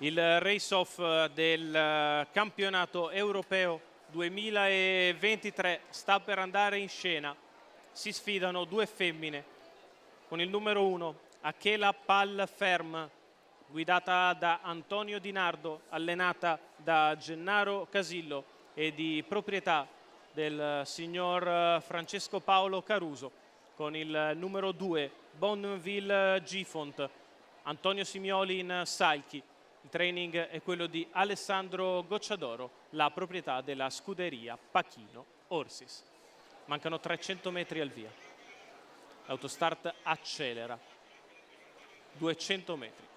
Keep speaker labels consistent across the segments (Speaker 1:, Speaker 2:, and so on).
Speaker 1: Il race-off del campionato europeo 2023 sta per andare in scena. Si sfidano due femmine con il numero 1 Achela Palferm, guidata da Antonio Di Nardo, allenata da Gennaro Casillo e di proprietà del signor Francesco Paolo Caruso, con il numero 2 Bonneville Gifont, Antonio Simioli in Salchi. Il training è quello di Alessandro Gocciadoro, la proprietà della scuderia Pachino Orsis. Mancano 300 metri al via. L'autostart accelera. 200 metri.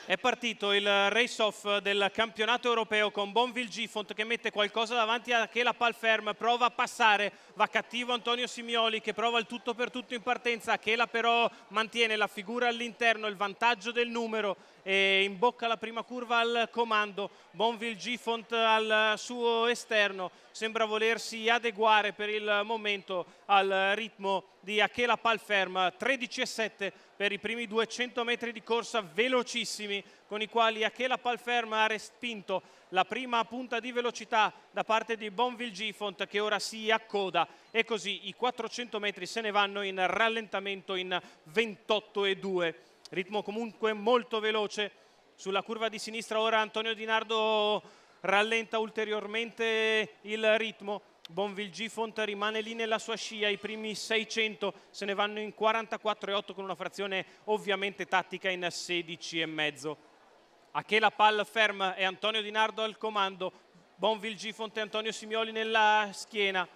Speaker 1: È partito il race-off del campionato europeo con Bonneville Gifont che mette qualcosa davanti a Achela Palferm, prova a passare, va cattivo Antonio Simioli che prova il tutto per tutto in partenza. Achela però mantiene la figura all'interno, il vantaggio del numero e imbocca la prima curva al comando. Bonneville Gifont al suo esterno sembra volersi adeguare per il momento al ritmo di Achela Palferm. 13,7 per i primi 200 metri di corsa velocissimi, con i quali Achela Palferm ha respinto la prima punta di velocità da parte di Bonneville Gifont, che ora si accoda, e così i 400 metri se ne vanno in rallentamento in 28,2. Ritmo comunque molto veloce. Sulla curva di sinistra ora Antonio Di Nardo rallenta ulteriormente il ritmo. Bonneville Gifont rimane lì nella sua scia, i primi 600 se ne vanno in 44,8 con una frazione ovviamente tattica in 16,5. Achela Palferm e Antonio Di Nardo al comando, Bonneville Gifont e Antonio Simioli nella schiena.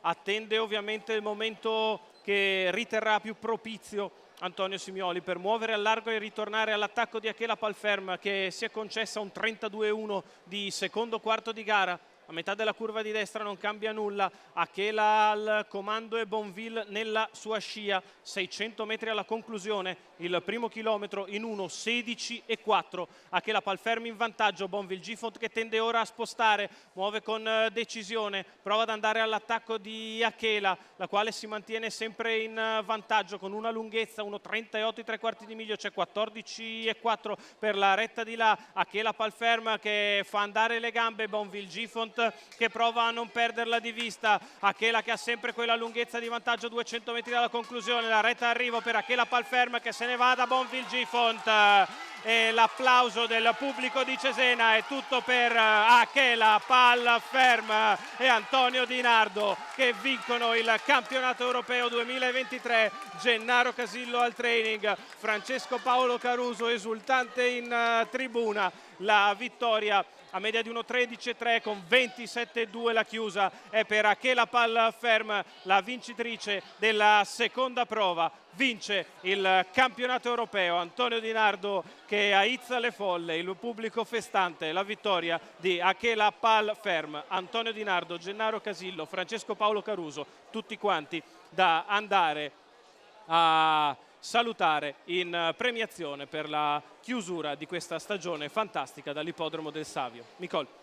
Speaker 1: Attende ovviamente il momento che riterrà più propizio Antonio Simioli per muovere al largo e ritornare all'attacco di Achela Palferm, che si è concessa un 32,1 di secondo quarto di gara. A metà della curva di destra non cambia nulla, Achela al comando e Bonneville nella sua scia. 600 metri alla conclusione, il primo chilometro in 1:16,4. Achela Palferm in vantaggio, Bonneville Gifont che tende ora a spostare, muove con decisione, prova ad andare all'attacco di Achela, la quale si mantiene sempre in vantaggio con una lunghezza 1:38 tre quarti di miglio, c'è 14,4 per la retta di là. Achela Palferm che fa andare le gambe, Bonneville Gifont che prova a non perderla di vista. Achela che ha sempre quella lunghezza di vantaggio, 200 metri dalla conclusione, la retta arrivo per Achela Palferm che se ne va da Bonneville Gifont, e l'applauso del pubblico di Cesena. È tutto per Achela Palferm e Antonio Di Nardo che vincono il campionato europeo 2023. Gennaro Casillo al training, Francesco Paolo Caruso esultante in tribuna. La vittoria a media di 1:13,3 con 27,2 la chiusa è per Achela Palferm, la vincitrice della seconda prova. Vince il campionato europeo Antonio Di Nardo che aizza le folle, il pubblico festante. La vittoria di Achela Palferm, Antonio Di Nardo, Gennaro Casillo, Francesco Paolo Caruso, tutti quanti da andare a salutare in premiazione per la chiusura di questa stagione fantastica dall'Ippodromo del Savio. Nicole.